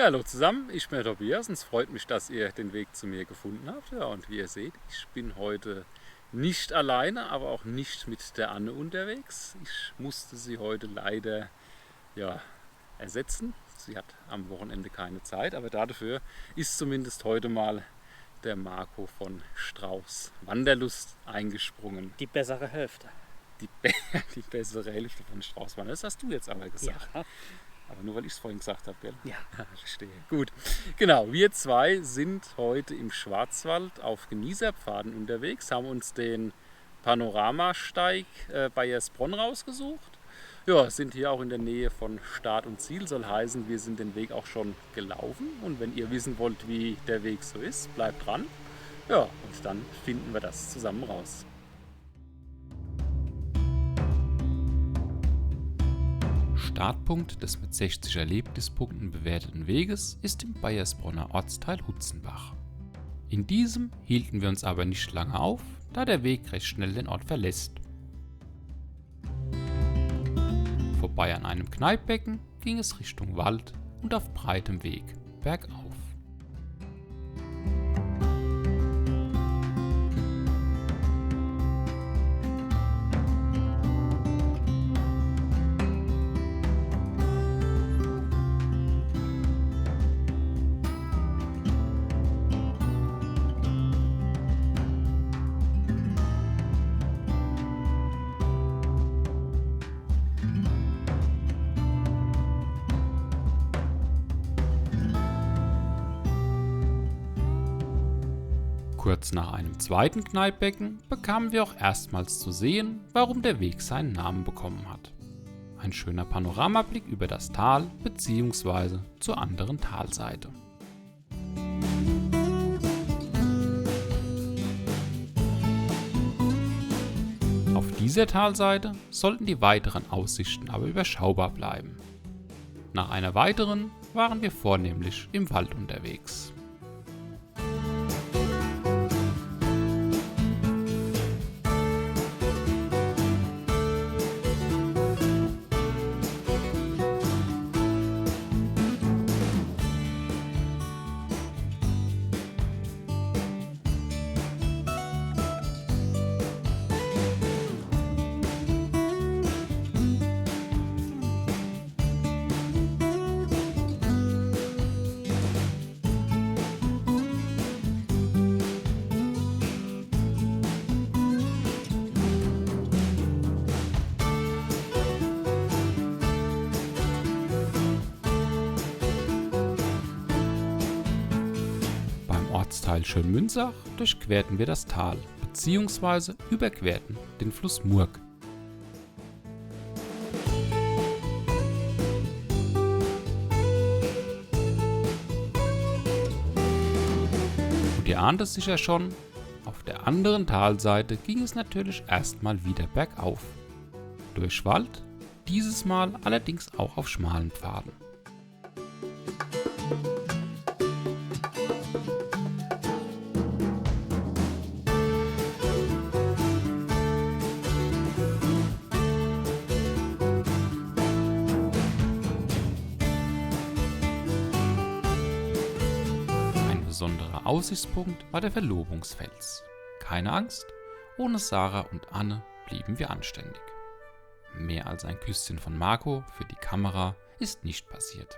Ja, hallo zusammen, ich bin der Tobias und es freut mich, dass ihr den Weg zu mir gefunden habt. Ja, und wie ihr seht, ich bin heute nicht alleine, aber auch nicht mit der Anne unterwegs. Ich musste sie heute leider ja, ersetzen. Sie hat am Wochenende keine Zeit, aber dafür ist zumindest heute mal der Marco von Strauß Wanderlust eingesprungen. Die bessere Hälfte. Die bessere Hälfte von Strauß Wanderlust, das hast du jetzt aber gesagt. Ja. Aber nur weil ich es vorhin gesagt habe, gell? Ja. Verstehe. Gut. Genau, wir zwei sind heute im Schwarzwald auf Genießerpfaden unterwegs, haben uns den Panoramasteig Baiersbronn rausgesucht. Ja, sind hier auch in der Nähe von Start und Ziel, soll heißen, wir sind den Weg auch schon gelaufen. Und wenn ihr wissen wollt, wie der Weg so ist, bleibt dran. Ja, und dann finden wir das zusammen raus. Startpunkt des mit 60 Erlebnispunkten bewerteten Weges ist im Baiersbronner Ortsteil Hutzenbach. In diesem hielten wir uns aber nicht lange auf, da der Weg recht schnell den Ort verlässt. Vorbei an einem Kneippbecken ging es Richtung Wald und auf breitem Weg bergauf. Kurz nach einem zweiten Kneippbecken bekamen wir auch erstmals zu sehen, warum der Weg seinen Namen bekommen hat. Ein schöner Panoramablick über das Tal bzw. zur anderen Talseite. Auf dieser Talseite sollten die weiteren Aussichten aber überschaubar bleiben. Nach einer weiteren waren wir vornehmlich im Wald unterwegs. Ortsteil Schönmünzach durchquerten wir das Tal bzw. überquerten den Fluss Murg. Und ihr ahnt es sicher schon, auf der anderen Talseite ging es natürlich erstmal wieder bergauf. Durch Wald, dieses Mal allerdings auch auf schmalen Pfaden. Besonderer Aussichtspunkt war der Verlobungsfels. Keine Angst, ohne Sarah und Anne blieben wir anständig. Mehr als ein Küsschen von Marco für die Kamera ist nicht passiert.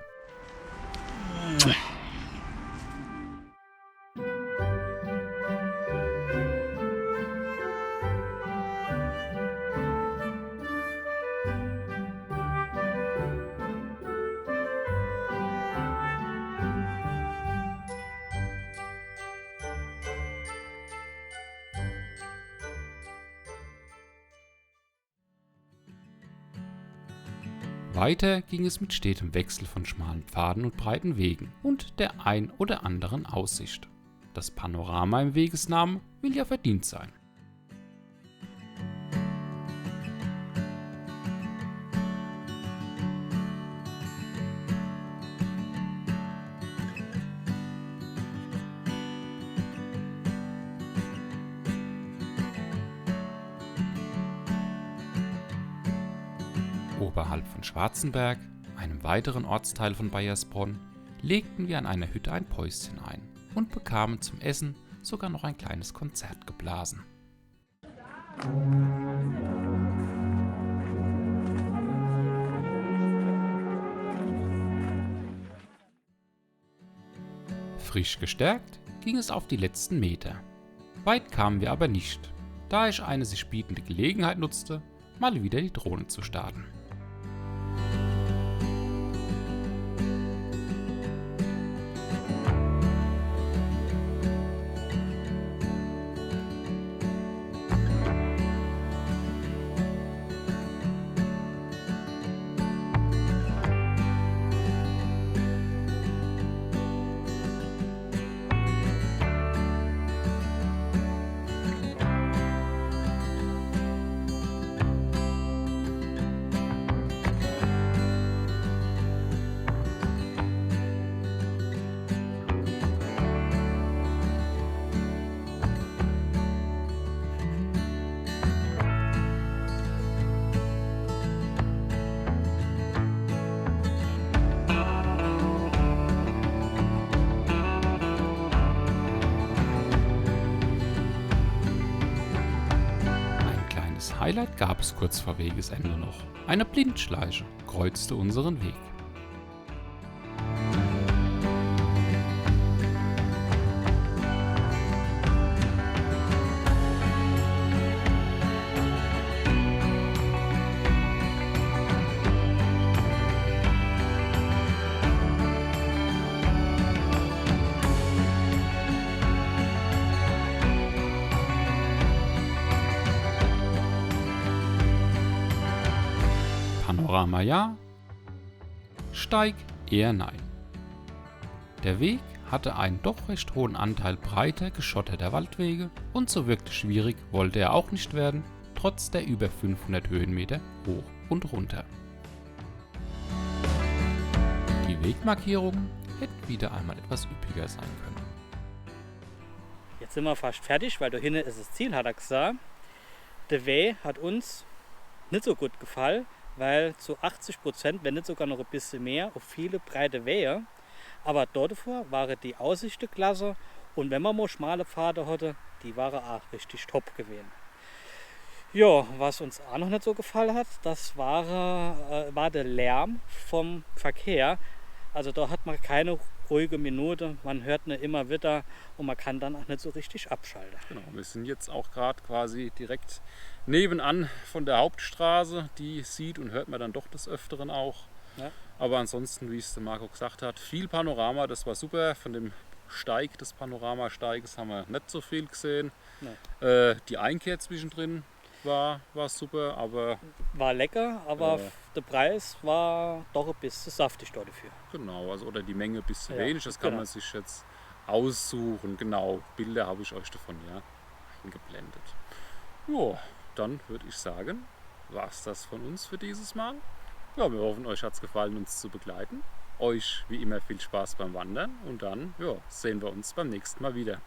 Weiter ging es mit stetem Wechsel von schmalen Pfaden und breiten Wegen und der ein oder anderen Aussicht. Das Panorama im Wegesnamen will ja verdient sein. Oberhalb von Schwarzenberg, einem weiteren Ortsteil von Baiersbronn, legten wir an einer Hütte ein Päuschen ein und bekamen zum Essen sogar noch ein kleines Konzert geblasen. Frisch gestärkt ging es auf die letzten Meter. Weit kamen wir aber nicht, da ich eine sich bietende Gelegenheit nutzte, mal wieder die Drohne zu starten. Highlight gab es kurz vor Wegesende noch. Eine Blindschleiche kreuzte unseren Weg. Panorama ja, Steig eher nein. Der Weg hatte einen doch recht hohen Anteil breiter, geschotterter Waldwege und so wirklich schwierig wollte er auch nicht werden, trotz der über 500 Höhenmeter hoch und runter. Die Wegmarkierungen hätten wieder einmal etwas üppiger sein können. Jetzt sind wir fast fertig, weil da hinten ist das Ziel, hat er gesagt. Der Weg hat uns nicht so gut gefallen, weil zu 80%, wenn nicht sogar noch ein bisschen mehr, auf viele breite Wege. Aber dort davor waren die Aussichten klasse und wenn man mal schmale Pfade hatte, die waren auch richtig top gewesen. Ja, was uns auch noch nicht so gefallen hat, das war der Lärm vom Verkehr. Also da hat man keine ruhige Minute, man hört ne immer wieder und man kann dann auch nicht so richtig abschalten. Genau, wir sind jetzt auch gerade quasi direkt nebenan von der Hauptstraße. Die sieht und hört man dann doch des Öfteren auch. Ja. Aber ansonsten, wie es der Marco gesagt hat, viel Panorama, das war super. Von dem Steig des Panoramasteiges haben wir nicht so viel gesehen. Die Einkehr zwischendrin war super, aber war lecker, aber der Preis war doch ein bisschen saftig dort dafür. genau, also oder die Menge ein bisschen Ja, wenig, das kann genau. man sich jetzt aussuchen. Genau, Bilder habe ich euch davon ja eingeblendet. Ja, dann würde ich sagen, war es das von uns für dieses Mal. Ja, wir hoffen, euch hat es gefallen, uns zu begleiten. Euch wie immer viel Spaß beim Wandern und dann sehen wir uns beim nächsten Mal wieder.